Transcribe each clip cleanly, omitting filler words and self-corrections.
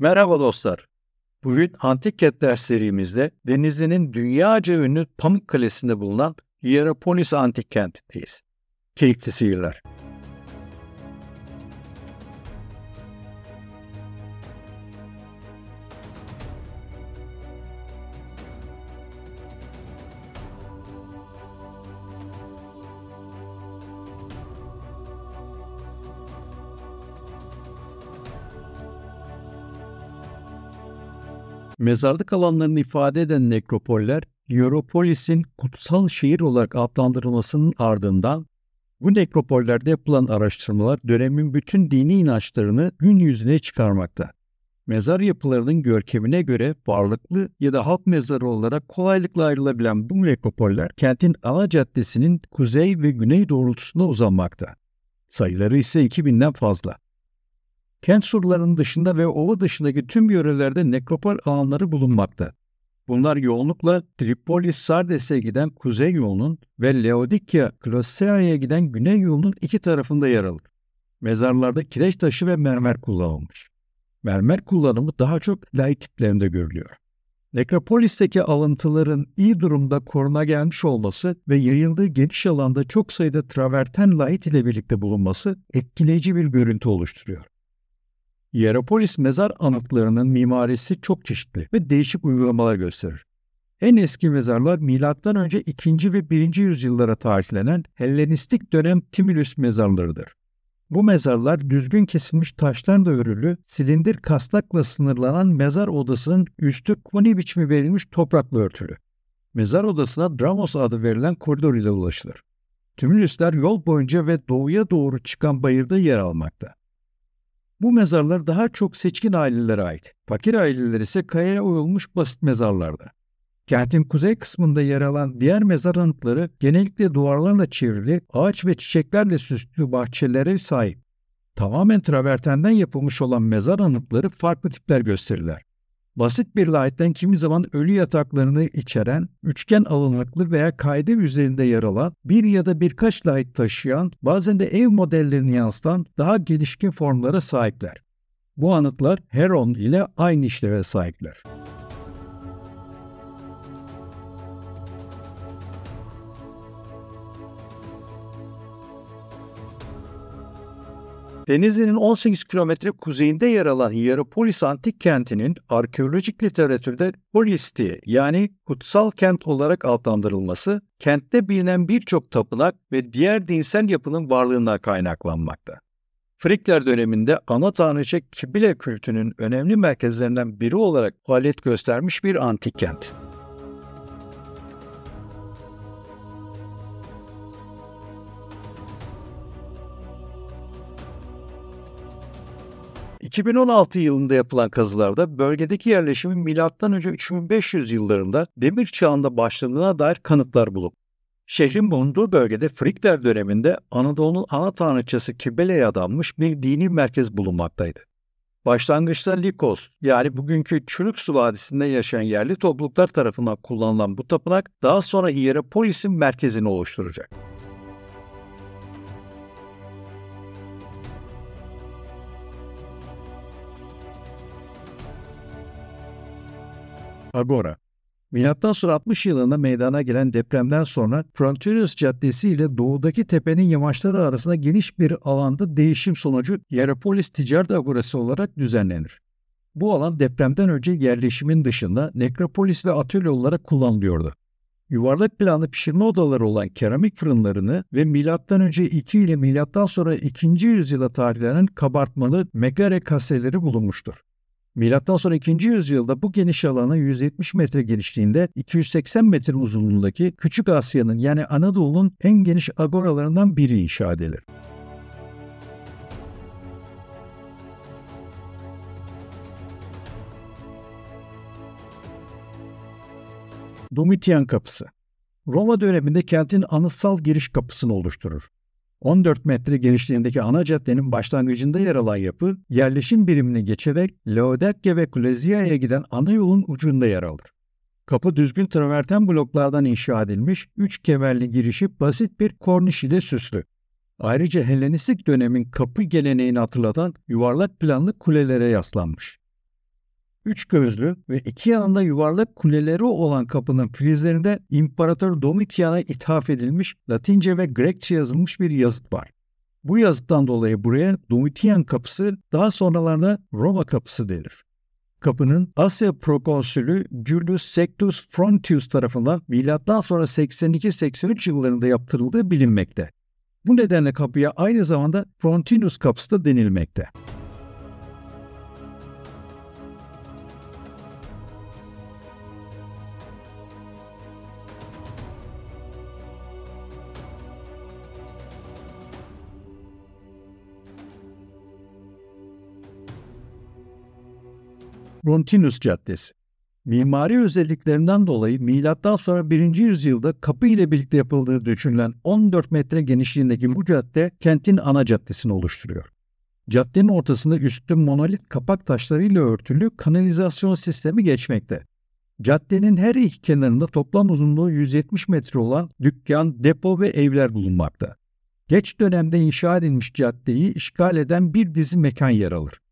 Merhaba dostlar. Bugün Antik Kentler serimizde Denizli'nin dünyaca ünlü Pamukkale'sinde bulunan Hierapolis Antik Kenti'ndeyiz. Keyifli seyirler. Mezarlık alanlarını ifade eden nekropoller, Hierapolis'in kutsal şehir olarak adlandırılmasının ardından bu nekropollerde yapılan araştırmalar dönemin bütün dini inançlarını gün yüzüne çıkarmakta. Mezar yapılarının görkemine göre varlıklı ya da halk mezarı olarak kolaylıkla ayrılabilen bu nekropoller kentin ana caddesinin kuzey ve güney doğrultusunda uzanmakta. Sayıları ise 2000'den fazla. Kent surlarının dışında ve ova dışındaki tüm yörelerde nekropol alanları bulunmakta. Bunlar yoğunlukla Tripolis-Sardes'e giden kuzey yolunun ve Laodikya-Klosea'ya giden güney yolunun iki tarafında yer alır. Mezarlarda kireç taşı ve mermer kullanılmış. Mermer kullanımı daha çok lahit tiplerinde görülüyor. Nekropolis'teki alıntıların iyi durumda koruna gelmiş olması ve yayıldığı geniş alanda çok sayıda traverten lahit ile birlikte bulunması etkileyici bir görüntü oluşturuyor. Hierapolis mezar anıtlarının mimarisi çok çeşitli ve değişik uygulamalar gösterir. En eski mezarlar M.Ö. 2. ve 1. yüzyıllara tarihlenen Hellenistik dönem Timilus mezarlarıdır. Bu mezarlar düzgün kesilmiş taşlarla örülü, silindir kasnakla sınırlanan mezar odasının üstü koni biçimi verilmiş toprakla örtülü. Mezar odasına dramos adı verilen koridor ile ulaşılır. Tümülüsler yol boyunca ve doğuya doğru çıkan bayırda yer almakta. Bu mezarlar daha çok seçkin ailelere ait. Fakir aileler ise kayaya oyulmuş basit mezarlardır. Kentin kuzey kısmında yer alan diğer mezar anıtları genellikle duvarlarla çevrili, ağaç ve çiçeklerle süslü bahçelere sahip. Tamamen travertenden yapılmış olan mezar anıtları farklı tipler gösterirler. Basit bir lahitten kimi zaman ölü yataklarını içeren, üçgen alınıklı veya kaydı üzerinde yer alan, bir ya da birkaç lahit taşıyan, bazen de ev modellerini yansıtan daha gelişkin formlara sahipler. Bu anıtlar Heron ile aynı işleve sahipler. Denizli'nin 18 kilometre kuzeyinde yer alan Hierapolis Antik Kenti'nin arkeolojik literatürde Polis diye yani kutsal kent olarak adlandırılması, kentte bilinen birçok tapınak ve diğer dinsel yapının varlığından kaynaklanmakta. Frikler döneminde ana tanrıça Kibele kültünün önemli merkezlerinden biri olarak faaliyet göstermiş bir antik kent. 2016 yılında yapılan kazılarda bölgedeki yerleşimin M.Ö. 3500 yıllarında demir çağında başladığına dair kanıtlar bulup, şehrin bulunduğu bölgede Frikler döneminde Anadolu'nun ana tanrıçası Kibele'ye adanmış bir dini merkez bulunmaktaydı. Başlangıçta Likos yani bugünkü Çürüksu Vadisi'nde yaşayan yerli topluluklar tarafından kullanılan bu tapınak daha sonra Hierapolis'in merkezini oluşturacak. Agora. Milattan sonra 60 yılında meydana gelen depremden sonra Frontiers Caddesi ile doğudaki tepenin yamaçları arasında geniş bir alanda değişim sonucu Hierapolis Ticaret Agorası olarak düzenlenir. Bu alan depremden önce yerleşimin dışında nekropolis ve atölye olarak kullanılıyordu. Yuvarlak planlı pişirme odaları olan keramik fırınlarını ve M.Ö. 2 ile M.Ö. 2. yüzyıla tarihlenen kabartmalı megare kaseleri bulunmuştur. Milattan sonra 2. yüzyılda bu geniş alana 170 metre genişliğinde 280 metre uzunluğundaki Küçük Asya'nın yani Anadolu'nun en geniş agoralarından biri inşa edilir. Domitian Kapısı Roma döneminde kentin anıtsal giriş kapısını oluşturur. 14 metre genişliğindeki ana caddenin başlangıcında yer alan yapı, yerleşim birimini geçerek Laodikya ve Klosea'ya giden ana yolun ucunda yer alır. Kapı düzgün traverten bloklardan inşa edilmiş, 3 kemerli girişi basit bir korniş ile süslü. Ayrıca Helenistik dönemin kapı geleneğini hatırlatan yuvarlak planlı kulelere yaslanmış. Üç gözlü ve iki yanında yuvarlak kuleleri olan kapının filizlerinde İmparator Domitian'a ithaf edilmiş Latince ve Grekçe yazılmış bir yazıt var. Bu yazıttan dolayı buraya Domitian Kapısı, daha sonralarda Roma Kapısı denir. Kapının Asya Prokonsülü Julius Sextus Frontius tarafından M.Ö. 82-83 yıllarında yaptırıldığı bilinmekte. Bu nedenle kapıya aynı zamanda Frontinus Kapısı da denilmekte. Frontinus Caddesi. Mimari özelliklerinden dolayı M.Ö. 1. yüzyılda kapı ile birlikte yapıldığı düşünülen 14 metre genişliğindeki bu cadde kentin ana caddesini oluşturuyor. Caddenin ortasında üstü monolit kapak taşlarıyla örtülü kanalizasyon sistemi geçmekte. Caddenin her iki kenarında toplam uzunluğu 170 metre olan dükkan, depo ve evler bulunmakta. Geç dönemde inşa edilmiş caddeyi işgal eden bir dizi mekan yer alır.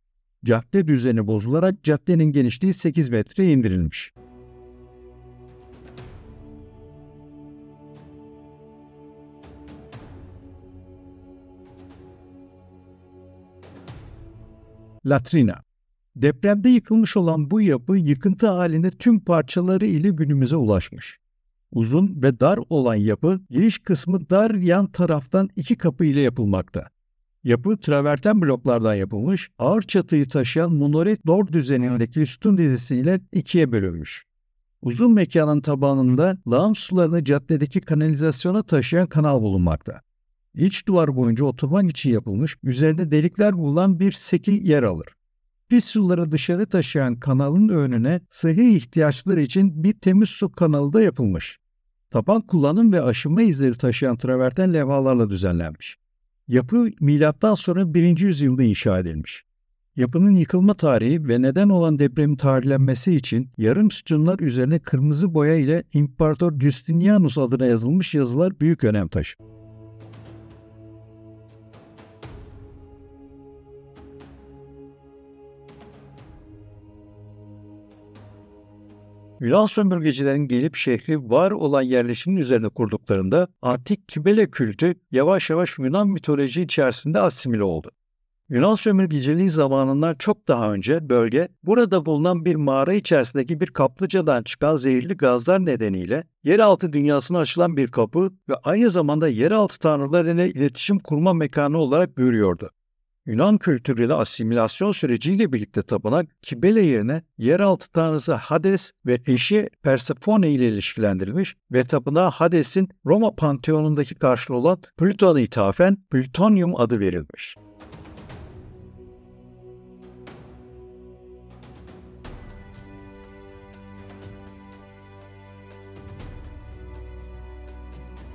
Cadde düzeni bozularak caddenin genişliği 8 metreye indirilmiş. Latrina. Depremde yıkılmış olan bu yapı yıkıntı halinde tüm parçaları ile günümüze ulaşmış. Uzun ve dar olan yapı, giriş kısmı dar yan taraftan iki kapı ile yapılmakta. Yapı traverten bloklardan yapılmış, ağır çatıyı taşıyan monolit dor düzenindeki sütun dizisiyle ikiye bölünmüş. Uzun mekanın tabanında lağım sularını caddedeki kanalizasyona taşıyan kanal bulunmakta. İç duvar boyunca oturmak için yapılmış, üzerinde delikler bulunan bir seki yer alır. Pis suları dışarı taşıyan kanalın önüne sıhhi ihtiyaçlar için bir temiz su kanalı da yapılmış. Taban kullanım ve aşınma izleri taşıyan traverten levhalarla düzenlenmiş. Yapı M.Ö. 1. yüzyılda inşa edilmiş. Yapının yıkılma tarihi ve neden olan depremin tarihlenmesi için yarım sütunlar üzerine kırmızı boya ile İmparator Justinianus adına yazılmış yazılar büyük önem taşır. Yunan sömürgecilerin gelip şehri var olan yerleşimin üzerine kurduklarında antik Kibele kültü yavaş yavaş Yunan mitoloji içerisinde asimile oldu. Yunan sömürgeciliği zamanından çok daha önce bölge, burada bulunan bir mağara içerisindeki bir kaplıcadan çıkan zehirli gazlar nedeniyle yeraltı dünyasına açılan bir kapı ve aynı zamanda yeraltı tanrılar ile iletişim kurma mekanı olarak görüyordu. Yunan kültürüyle asimilasyon süreciyle birlikte tapınak, Kibele yerine yeraltı tanrısı Hades ve eşi Persephone ile ilişkilendirilmiş ve tapınağa Hades'in Roma Panteonundaki karşılığı olan Plüton'a ithafen Plütonium adı verilmiş.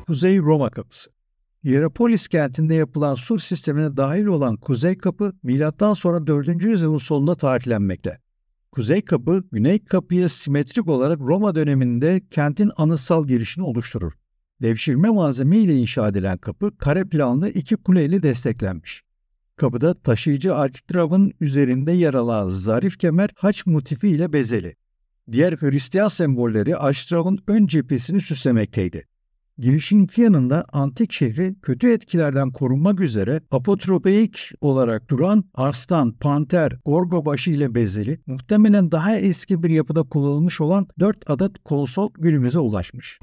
Kuzey Roma Kapısı. Hierapolis kentinde yapılan sur sistemine dahil olan Kuzey Kapı, M.Ö. 4. yüzyılın sonunda tarihlenmekte. Kuzey Kapı, Güney Kapı'ya simetrik olarak Roma döneminde kentin anıtsal girişini oluşturur. Devşirme malzeme ile inşa edilen kapı, kare planlı iki kule ile desteklenmiş. Kapıda taşıyıcı arkitrabın üzerinde yer alan zarif kemer haç motifi ile bezeli. Diğer Hristiyan sembolleri arkitrabın ön cephesini süslemekteydi. Girişin iki yanında antik şehri kötü etkilerden korunmak üzere apotropeik olarak duran arslan, panter, gorgo başı ile bezeli, muhtemelen daha eski bir yapıda kullanılmış olan 4 adet konsol günümüze ulaşmış.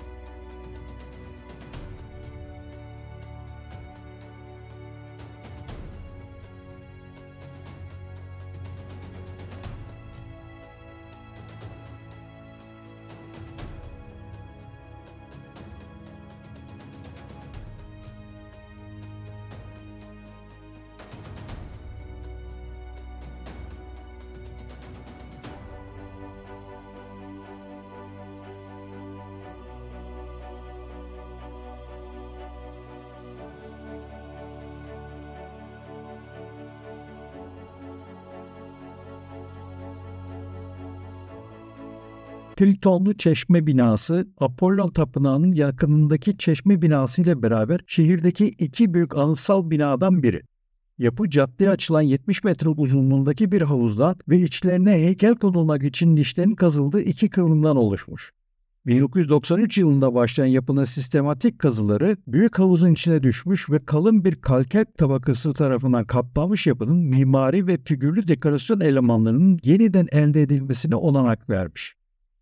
Tritonlu Çeşme Binası, Apollon Tapınağı'nın yakınındaki çeşme binası ile beraber şehirdeki iki büyük anıtsal binadan biri. Yapı caddeye açılan 70 metre uzunluğundaki bir havuzdan ve içlerine heykel konulmak için nişlerin kazıldığı iki kıvrımdan oluşmuş. 1993 yılında başlayan yapının sistematik kazıları büyük havuzun içine düşmüş ve kalın bir kalker tabakası tarafından kaplanmış yapının mimari ve figürlü dekorasyon elemanlarının yeniden elde edilmesine olanak vermiş.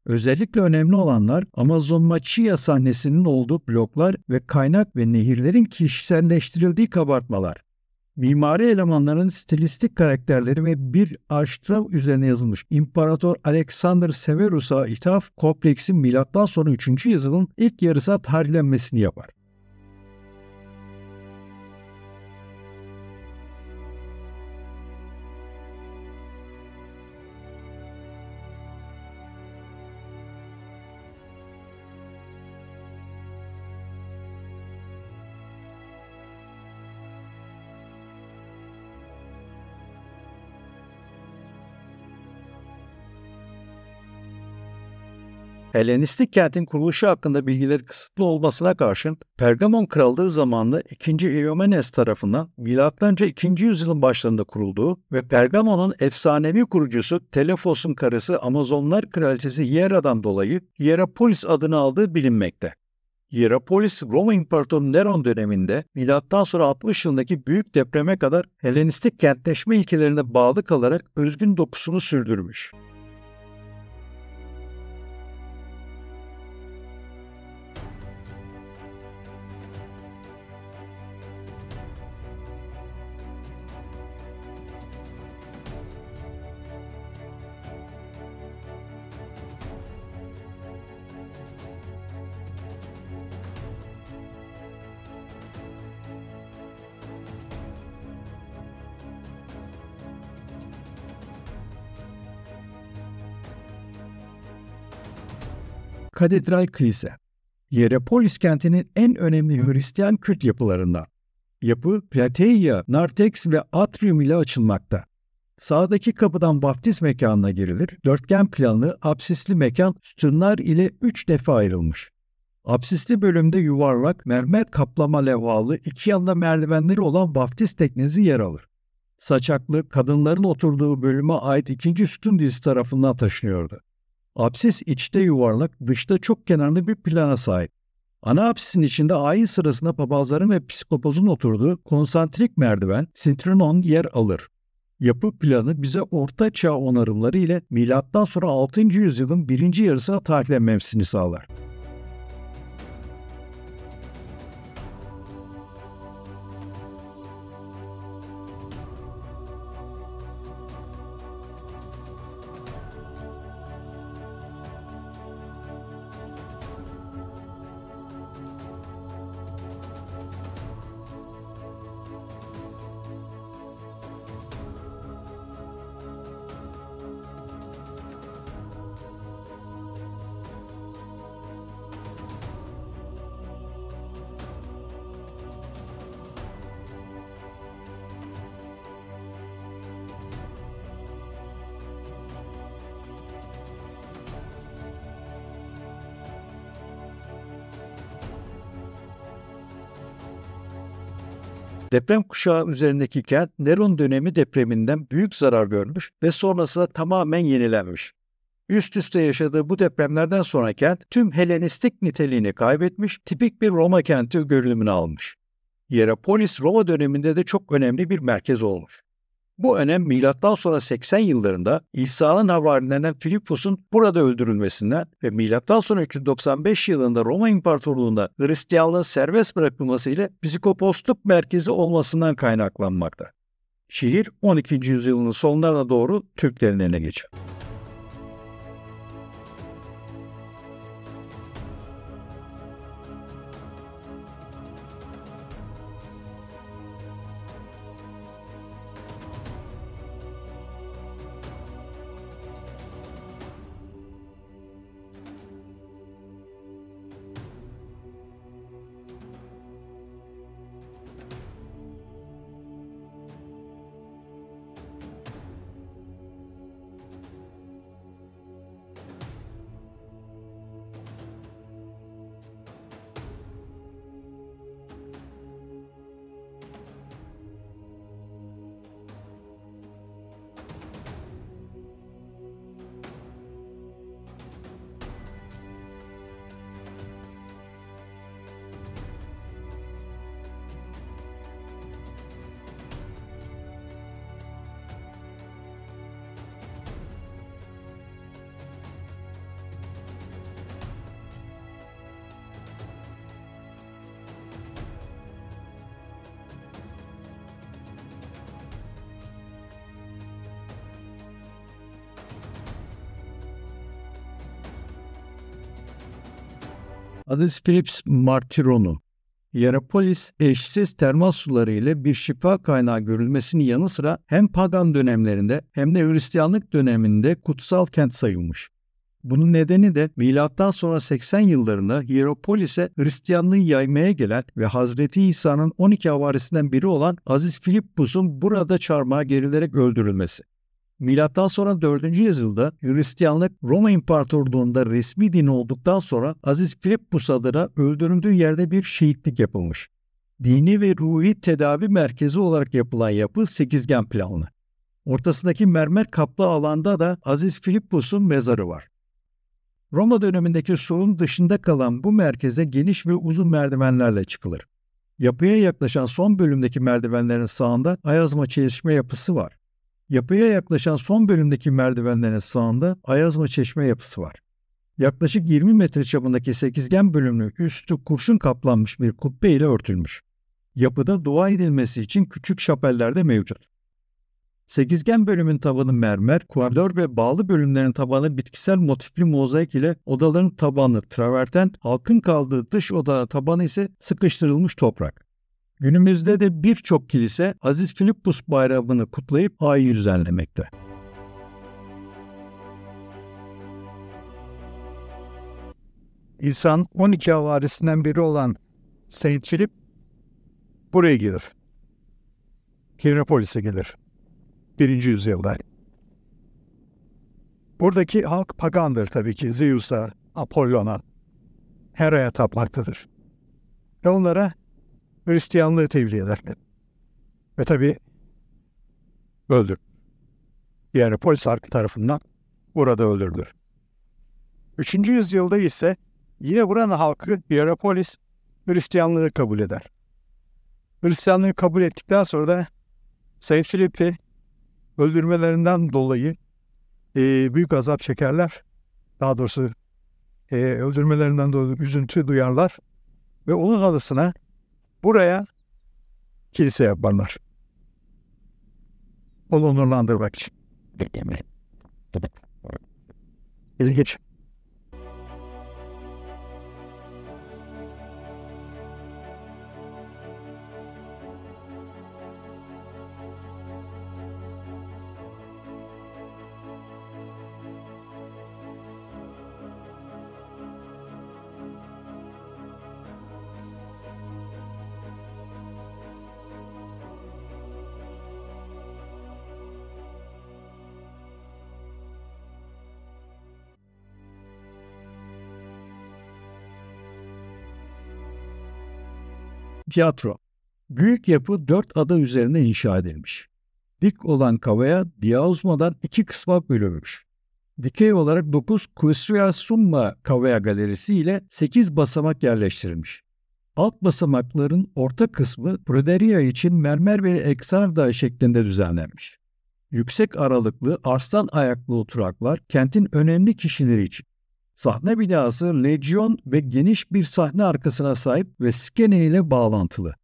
Özellikle önemli olanlar Amazon Machia sahnesinin olduğu bloklar ve kaynak ve nehirlerin kişiselleştirildiği kabartmalar. Mimari elemanların stilistik karakterleri ve bir arştrav üzerine yazılmış İmparator Alexander Severus'a ithaf kompleksin M.Ö. 3. yüzyılın ilk yarısına tarihlenmesini yapar. Helenistik kentin kuruluşu hakkında bilgileri kısıtlı olmasına karşın Pergamon Krallığı zamanında 2. Eomenes tarafından M.Ö. 2. yüzyılın başlarında kurulduğu ve Pergamon'un efsanevi kurucusu Telephos'un karısı Amazonlar Kraliçesi Hiera'dan dolayı Hierapolis adını aldığı bilinmekte. Hierapolis, Roma İmparatoru Neron döneminde M.Ö. 60 yılındaki büyük depreme kadar Helenistik kentleşme ilkelerine bağlı kalarak özgün dokusunu sürdürmüş. Katedral Kilise. Hierapolis kentinin en önemli Hristiyan kült yapılarından. Yapı Plateia, Narthex ve Atrium ile açılmakta. Sağdaki kapıdan vaftiz mekanına girilir. Dörtgen planlı, apsisli mekan sütunlar ile 3 defa ayrılmış. Apsisli bölümde yuvarlak, mermer kaplama levhalı, iki yanda merdivenleri olan vaftiz teknesi yer alır. Saçaklı, kadınların oturduğu bölüme ait ikinci sütun dizisi tarafından taşınıyordu. Apsis içte yuvarlak, dışta çok kenarlı bir plana sahip. Ana apsisin içinde ayin sırasında papazların ve psikopozun oturduğu konsantrik merdiven, sintrinon yer alır. Yapı planı bize Orta Çağ onarımları ile M.Ö. 6. yüzyılın birinci yarısına tarihlenmesini sağlar. Deprem kuşağı üzerindeki kent Neron dönemi depreminden büyük zarar görmüş ve sonrasında tamamen yenilenmiş. Üst üste yaşadığı bu depremlerden sonra kent tüm Helenistik niteliğini kaybetmiş, tipik bir Roma kenti görünümünü almış. Hierapolis Roma döneminde de çok önemli bir merkez olmuş. Bu önem M.Ö. 80 yıllarında İsa'nın havarilerinden Filippus'un burada öldürülmesinden ve M.Ö. 395 yılında Roma İmparatorluğu'nda Hristiyanlığın serbest bırakılması ile psikoposluk merkezi olmasından kaynaklanmakta. Şehir 12. yüzyılın sonlarına doğru Türklerin eline geçer. Aziz Philippos Martironu. Hierapolis, eşsiz termal suları ile bir şifa kaynağı görülmesinin yanı sıra hem pagan dönemlerinde hem de Hristiyanlık döneminde kutsal kent sayılmış. Bunun nedeni de milattan sonra 80 yıllarında Hierapolis'e Hristiyanlığı yaymaya gelen ve Hazreti İsa'nın 12 havarisinden biri olan Aziz Philippos'un burada çarmıha gerilerek öldürülmesi. Milattan sonra 4. yüzyılda Hristiyanlık Roma İmparatorluğu'nda resmi din olduktan sonra Aziz Philippos adına öldürüldüğü yerde bir şehitlik yapılmış. Dini ve ruhi tedavi merkezi olarak yapılan yapı sekizgen planlı. Ortasındaki mermer kaplı alanda da Aziz Philippos'un mezarı var. Roma dönemindeki surun dışında kalan bu merkeze geniş ve uzun merdivenlerle çıkılır. Yapıya yaklaşan son bölümdeki merdivenlerin sağında ayazma çeşme yapısı var. Yapıya yaklaşan son bölümdeki merdivenlerin sağında ayazma çeşme yapısı var. Yaklaşık 20 metre çapındaki sekizgen bölümlü üstü kurşun kaplanmış bir kubbe ile örtülmüş. Yapıda dua edilmesi için küçük şapeller de mevcut. Sekizgen bölümün tabanı mermer, kuadör ve bağlı bölümlerin tabanı bitkisel motifli mozaik ile odaların tabanı traverten, halkın kaldığı dış oda tabanı ise sıkıştırılmış toprak. Günümüzde de birçok kilise Aziz Philippos bayramını kutlayıp ayini düzenlemekte. İsa'nın 12 havarisinden biri olan Saint Philip buraya gelir. Hierapolis'e gelir. 1. yüzyılda. Buradaki halk pagandır tabii ki. Zeus'a, Apollon'a, Hera'ya tapmaktadır. Ve onlara Hristiyanlığı tebliğ eder. Ve tabii öldür. Hierapolis halkı tarafından burada öldürülür. 3. yüzyılda ise yine buranın halkı Hierapolis Hristiyanlığı kabul eder. Hristiyanlığı kabul ettikten sonra da Saint Philip'i öldürmelerinden dolayı büyük azap çekerler. Daha doğrusu öldürmelerinden dolayı üzüntü duyarlar. Ve onun anısına buraya kilise yaparlar. Onu onurlandırmak için. İlginç. Tiyatro. Büyük yapı 4 ada üzerine inşa edilmiş. Dik olan kavaya diauzmadan 2 kısma bölünmüş. Dikey olarak 9 Quistria Summa kavaya galerisi ile 8 basamak yerleştirilmiş. Alt basamakların orta kısmı Pruderia için mermer bir eksarda şeklinde düzenlenmiş. Yüksek aralıklı arslan ayaklı oturaklar kentin önemli kişileri için. Sahne binası lejyon ve geniş bir sahne arkasına sahip ve skene ile bağlantılı.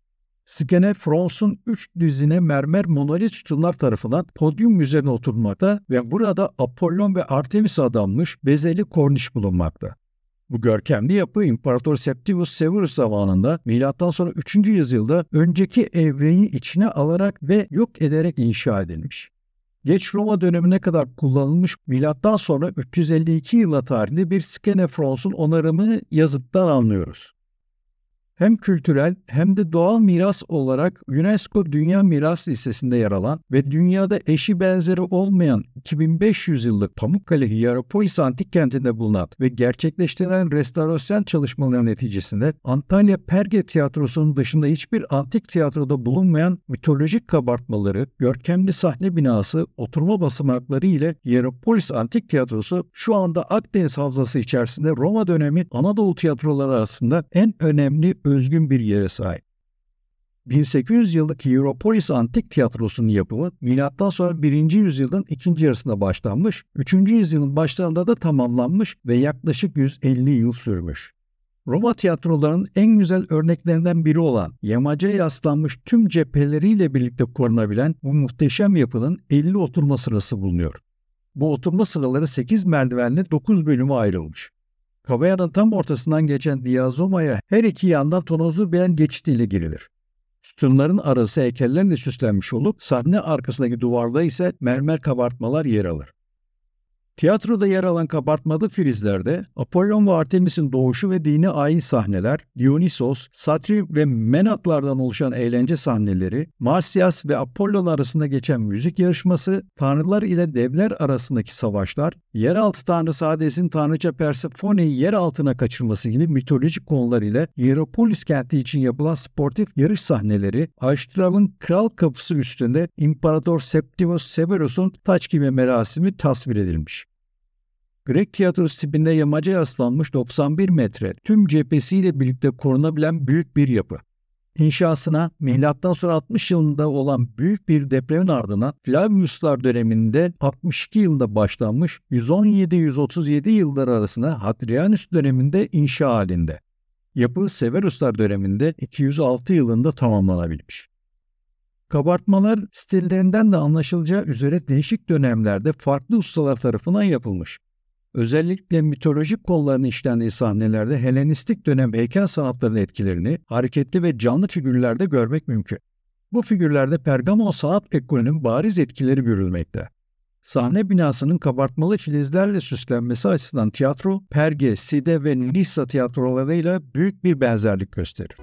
Skene, Frons'un 3 düzine mermer monolit sütunlar tarafından podyum üzerine oturmakta ve burada Apollon ve Artemis adanmış bezeli korniş bulunmakta. Bu görkemli yapı İmparator Septimius Severus zamanında M.Ö. 3. yüzyılda önceki evreyi içine alarak ve yok ederek inşa edilmiş. Geç Roma dönemine kadar kullanılmış milattan sonra 352 yıla tarihinde bir skene Frons'un onarımını yazıttan anlıyoruz. Hem kültürel hem de doğal miras olarak UNESCO Dünya Miras Listesi'nde yer alan ve dünyada eşi benzeri olmayan 2500 yıllık Pamukkale Hierapolis Antik Kenti'nde bulunan ve gerçekleştirilen restorasyon çalışmaları neticesinde Antalya Perge Tiyatrosu'nun dışında hiçbir antik tiyatroda bulunmayan mitolojik kabartmaları, görkemli sahne binası, oturma basamakları ile Hierapolis Antik Tiyatrosu şu anda Akdeniz Havzası içerisinde Roma dönemi Anadolu tiyatroları arasında en önemli özgün bir yere sahip. 1800 yıllık Hierapolis Antik Tiyatrosu'nun yapımı milattan sonra 1. yüzyılın ikinci yarısında başlanmış, 3. yüzyılın başlarında da tamamlanmış ve yaklaşık 150 yıl sürmüş. Roma tiyatrolarının en güzel örneklerinden biri olan yamaca yaslanmış tüm cepheleriyle birlikte korunabilen bu muhteşem yapının 50 oturma sırası bulunuyor. Bu oturma sıraları 8 merdivenle 9 bölüme ayrılmış. Kabayanın tam ortasından geçen diazomaya her iki yandan tonozlu bir geçit ile girilir. Sütunların arası heykellerle süslenmiş olup sahne arkasındaki duvarda ise mermer kabartmalar yer alır. Tiyatroda yer alan kabartmalı frizlerde Apollon ve Artemis'in doğuşu ve dini ayin sahneler, Dionysos, Satri ve Menatlardan oluşan eğlence sahneleri, Marsyas ve Apollon arasında geçen müzik yarışması, tanrılar ile devler arasındaki savaşlar, yeraltı tanrısı Hades'in tanrıça Persephone'yi yer altına kaçırması gibi mitolojik konular ile Hierapolis kenti için yapılan sportif yarış sahneleri, Aştrav'ın kral kapısı üstünde İmparator Septimus Severus'un taç giyme merasimi tasvir edilmiş. Grek tiyatrosu tipinde yamaca yaslanmış 91 metre tüm cephesiyle birlikte korunabilen büyük bir yapı. İnşasına M.Ö. 60 yılında olan büyük bir depremin ardından Flaviuslar döneminde 62 yılında başlanmış, 117-137 yılları arasında Hadrianus döneminde inşa halinde. Yapı Severuslar döneminde 206 yılında tamamlanabilmiş. Kabartmalar stillerinden de anlaşılacağı üzere değişik dönemlerde farklı ustalar tarafından yapılmış. Özellikle mitolojik konuların işlendiği sahnelerde Helenistik dönem heykel sanatlarının etkilerini hareketli ve canlı figürlerde görmek mümkün. Bu figürlerde Pergamon sanat ekolünün bariz etkileri görülmekte. Sahne binasının kabartmalı filizlerle süslenmesi açısından tiyatro, Perge, Side ve Nissa tiyatrolarıyla büyük bir benzerlik gösterir.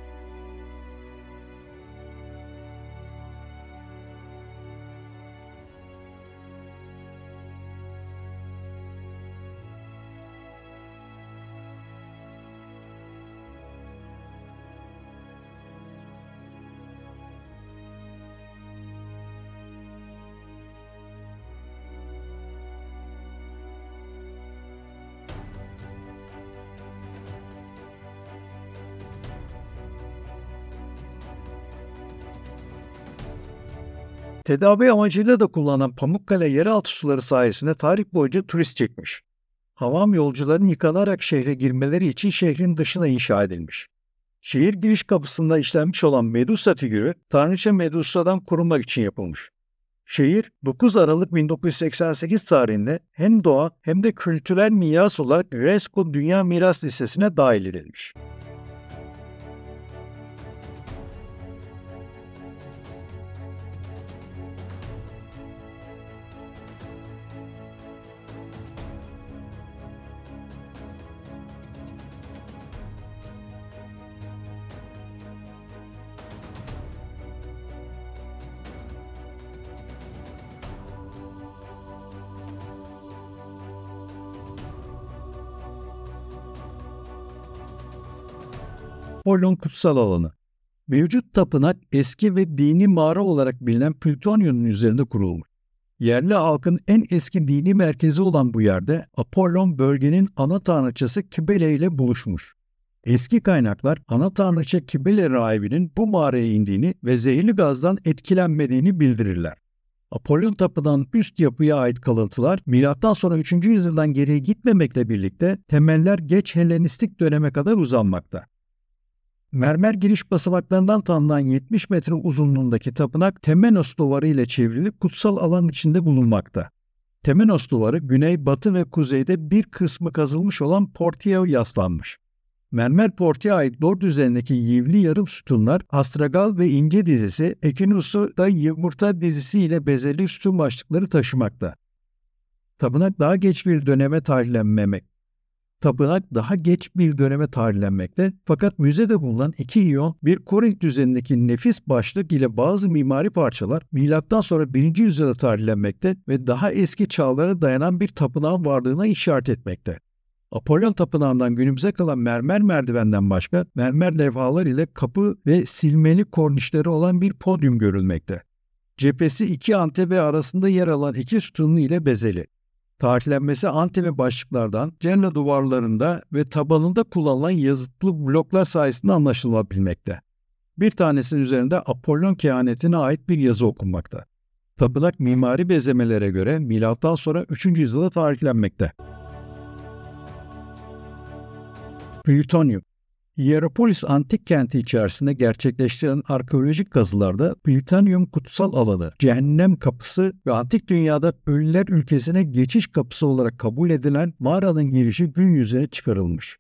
Tedavi amacıyla da kullanılan Pamukkale yeraltı suları sayesinde tarih boyunca turist çekmiş. Havam yolcuların yıkanarak şehre girmeleri için şehrin dışına inşa edilmiş. Şehir giriş kapısında işlenmiş olan Medusa figürü, Tanrıça Medusa'dan korunmak için yapılmış. Şehir, 9 Aralık 1988 tarihinde hem doğa hem de kültürel miras olarak UNESCO Dünya Miras Listesi'ne dahil edilmiş. Apollon kutsal alanı. Mevcut tapınak eski ve dini mağara olarak bilinen Plütonyon'un üzerinde kurulmuş. Yerli halkın en eski dini merkezi olan bu yerde Apollon bölgenin ana tanrıçası Kybele ile buluşmuş. Eski kaynaklar ana tanrıça Kybele rahibinin bu mağaraya indiğini ve zehirli gazdan etkilenmediğini bildirirler. Apollon tapınağının üst yapıya ait kalıntılar M.Ö. 3. yüzyıldan geriye gitmemekle birlikte temeller geç Helenistik döneme kadar uzanmakta. Mermer giriş basamaklarından tanınan 70 metre uzunluğundaki tapınak Temenos duvarı ile çevrilip kutsal alan içinde bulunmakta. Temenos duvarı güney, batı ve kuzeyde bir kısmı kazılmış olan portiye yaslanmış. Mermer portiye ait lord üzerindeki yivli yarım sütunlar astragal ve ince dizisi, Ekinus'u da yumurta dizisi ile bezeli sütun başlıkları taşımakta. Tapınak daha geç bir döneme tarihlenmekte fakat müzede bulunan iki iyon, bir Korint düzenindeki nefis başlık ile bazı mimari parçalar M.Ö. 1. yüzyıla tarihlenmekte ve daha eski çağlara dayanan bir tapınağın varlığına işaret etmekte. Apollon tapınağından günümüze kalan mermer merdivenden başka mermer levhalar ile kapı ve silmeli kornişleri olan bir podyum görülmekte. Cephesi iki antebe arasında yer alan iki sütunlu ile bezeli. Tarihlenmesi antebe başlıklardan, cennet duvarlarında ve tabanında kullanılan yazıtlı bloklar sayesinde anlaşılabilmekte. Bir tanesinin üzerinde Apollon kehanetine ait bir yazı okunmakta. Tapınak mimari bezemelere göre M.Ö. 3. yüzyıla tarihlenmekte. Plütonyum. Hierapolis antik kenti içerisinde gerçekleştirilen arkeolojik kazılarda Plütonyum kutsal alanı, cehennem kapısı ve antik dünyada ölüler ülkesine geçiş kapısı olarak kabul edilen mağaranın girişi gün yüzüne çıkarılmış.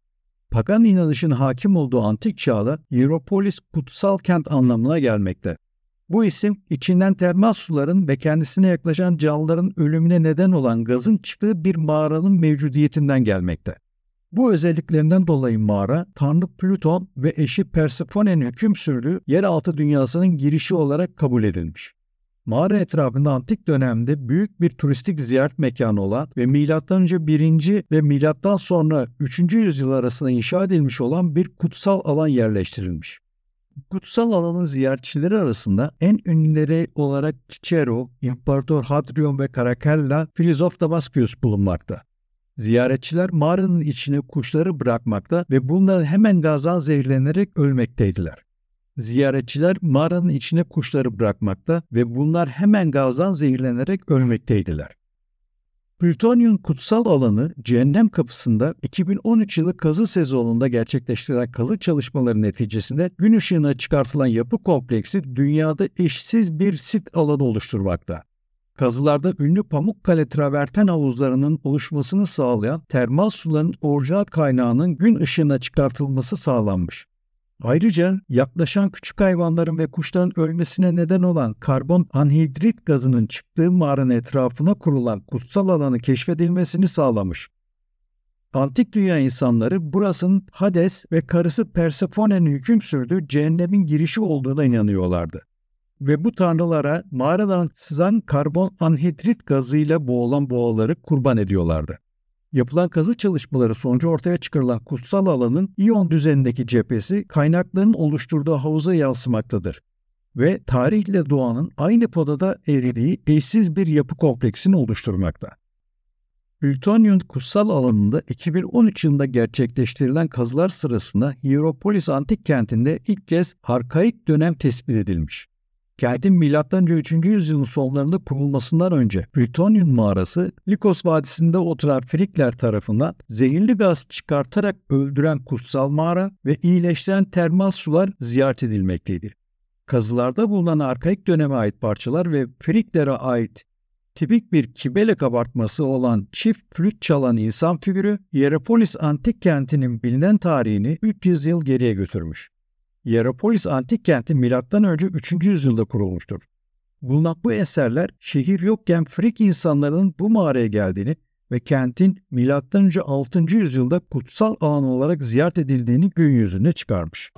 Pagan inanışın hakim olduğu antik çağda Hierapolis kutsal kent anlamına gelmekte. Bu isim içinden termal suların ve kendisine yaklaşan canlıların ölümüne neden olan gazın çıktığı bir mağaranın mevcudiyetinden gelmekte. Bu özelliklerinden dolayı mağara, Tanrı Plüton ve eşi Persephone'nin hüküm sürdüğü yeraltı dünyasının girişi olarak kabul edilmiş. Mağara etrafında antik dönemde büyük bir turistik ziyaret mekanı olan ve M.Ö. 1. ve M.Ö. 3. yüzyıl arasında inşa edilmiş olan bir kutsal alan yerleştirilmiş. Kutsal alanın ziyaretçileri arasında en ünlüleri olarak Cicero, İmparator Hadrian ve Caracalla, Filozof Damaskios bulunmakta. Ziyaretçiler mağaranın içine kuşları bırakmakta ve bunların hemen gazdan zehirlenerek ölmekteydiler. Ziyaretçiler mağaranın içine kuşları bırakmakta ve bunlar hemen gazdan zehirlenerek ölmekteydiler. Plütonyum kutsal alanı cehennem kapısında 2013 yılı kazı sezonunda gerçekleştirilen kazı çalışmaları neticesinde gün ışığına çıkartılan yapı kompleksi dünyada eşsiz bir sit alanı oluşturmakta. Kazılarda ünlü Pamukkale traverten havuzlarının oluşmasını sağlayan termal suların orijinal kaynağının gün ışığına çıkartılması sağlanmış. Ayrıca yaklaşan küçük hayvanların ve kuşların ölmesine neden olan karbon anhidrit gazının çıktığı mağaranın etrafına kurulan kutsal alanı keşfedilmesini sağlamış. Antik dünya insanları burasının Hades ve karısı Persephone'nin hüküm sürdüğü cehennemin girişi olduğuna inanıyorlardı. Ve bu tanrılara mağaradan sızan karbon anhidrit gazıyla boğulan boğaları kurban ediyorlardı. Yapılan kazı çalışmaları sonucu ortaya çıkarılan kutsal alanın iyon düzenindeki cephesi kaynakların oluşturduğu havuza yansımaktadır. Ve tarihle doğanın aynı podada eridiği eşsiz bir yapı kompleksini oluşturmakta. Plütonyum kutsal alanında 2013 yılında gerçekleştirilen kazılar sırasında Hierapolis antik kentinde ilk kez arkaik dönem tespit edilmiş. Kentin M.Ö. 3. yüzyılın sonlarında kurulmasından önce Plütonyum mağarası, Likos Vadisi'nde oturan Frikler tarafından zehirli gaz çıkartarak öldüren kutsal mağara ve iyileştiren termal sular ziyaret edilmekteydi. Kazılarda bulunan arkaik döneme ait parçalar ve Friklere ait tipik bir kibele kabartması olan çift flüt çalan insan figürü, Hierapolis antik kentinin bilinen tarihini 300 yıl geriye götürmüş. Hierapolis antik kenti M.Ö. 3. yüzyılda kurulmuştur. Bulunan bu eserler şehir yokken Frik insanlarının bu mağaraya geldiğini ve kentin M.Ö. 6. yüzyılda kutsal alan olarak ziyaret edildiğini gün yüzüne çıkarmış.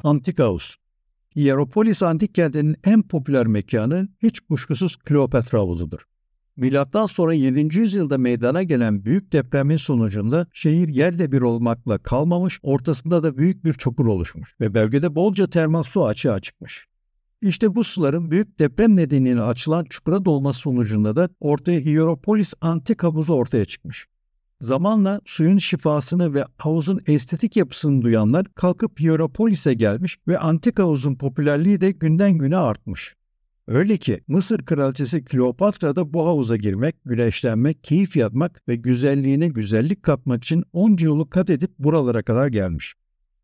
Antik havuz. Hierapolis antik kentinin en popüler mekanı hiç kuşkusuz Kleopatra havuzudur. Milattan sonra 7. yüzyılda meydana gelen büyük depremin sonucunda şehir yerle bir olmakla kalmamış, ortasında da büyük bir çukur oluşmuş ve bölgede bolca termal su açığa çıkmış. İşte bu suların büyük deprem nedeniyle açılan çukura dolması sonucunda da ortaya Hierapolis antik havuzu ortaya çıkmış. Zamanla suyun şifasını ve havuzun estetik yapısını duyanlar kalkıp Hierapolis'e gelmiş ve antik havuzun popülerliği de günden güne artmış. Öyle ki Mısır kraliçesi Kleopatra da bu havuza girmek, güneşlenmek, keyif yapmak ve güzelliğine güzellik katmak için onca yolu kat edip buralara kadar gelmiş.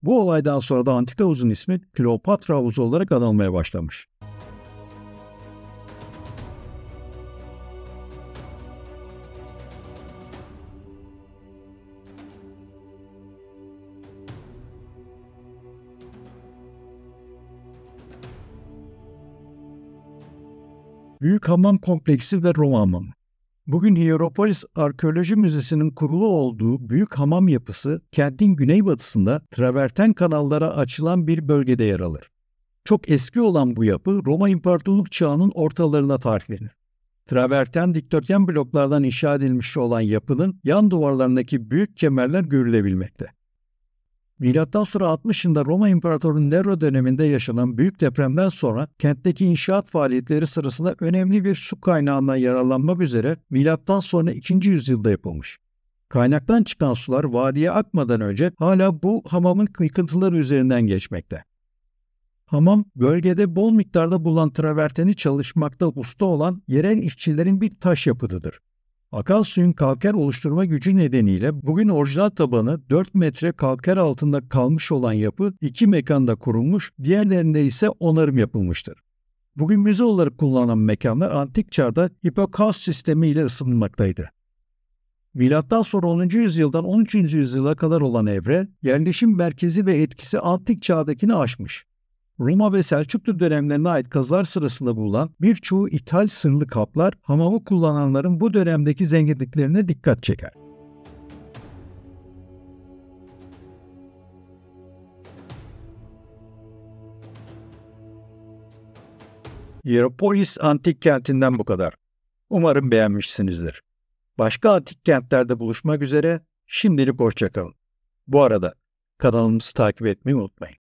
Bu olaydan sonra da antik havuzun ismi Kleopatra havuzu olarak anılmaya başlamış. Büyük Hamam Kompleksi ve Roma Hamamı. Bugün Hierapolis Arkeoloji Müzesi'nin kurulu olduğu büyük hamam yapısı kentin güneybatısında traverten kanallara açılan bir bölgede yer alır. Çok eski olan bu yapı Roma İmparatorluk çağının ortalarına tarihlenir. Traverten dikdörtgen bloklardan inşa edilmiş olan yapının yan duvarlarındaki büyük kemerler görülebilmekte. Milattan sonra 60 yılında Roma İmparatoru Nero döneminde yaşanan büyük depremden sonra kentteki inşaat faaliyetleri sırasında önemli bir su kaynağından yararlanmak üzere milattan sonra 2. yüzyılda yapılmış. Kaynaktan çıkan sular vadiye akmadan önce hala bu hamamın yıkıntıları üzerinden geçmekte. Hamam, bölgede bol miktarda bulunan traverteni çalışmakta usta olan yerel işçilerin bir taş yapıtıdır. Akan suyun kalker oluşturma gücü nedeniyle bugün orijinal tabanı 4 metre kalker altında kalmış olan yapı 2 mekanda kurulmuş, diğerlerinde ise onarım yapılmıştır. Bugün müze olarak kullanılan mekanlar antik çağda hipokaust sistemi ile ısınılmaktaydı. Milattan sonra 10. yüzyıldan 13. yüzyıla kadar olan evre, yerleşim merkezi ve etkisi antik çağdakini aşmış. Roma ve Selçuklu dönemlerine ait kazılar sırasında bulunan birçoğu ithal sırlı kaplar, hamamı kullananların bu dönemdeki zenginliklerine dikkat çeker. Hierapolis antik kentinden bu kadar. Umarım beğenmişsinizdir. Başka antik kentlerde buluşmak üzere, şimdilik hoşça kalın. Bu arada kanalımızı takip etmeyi unutmayın.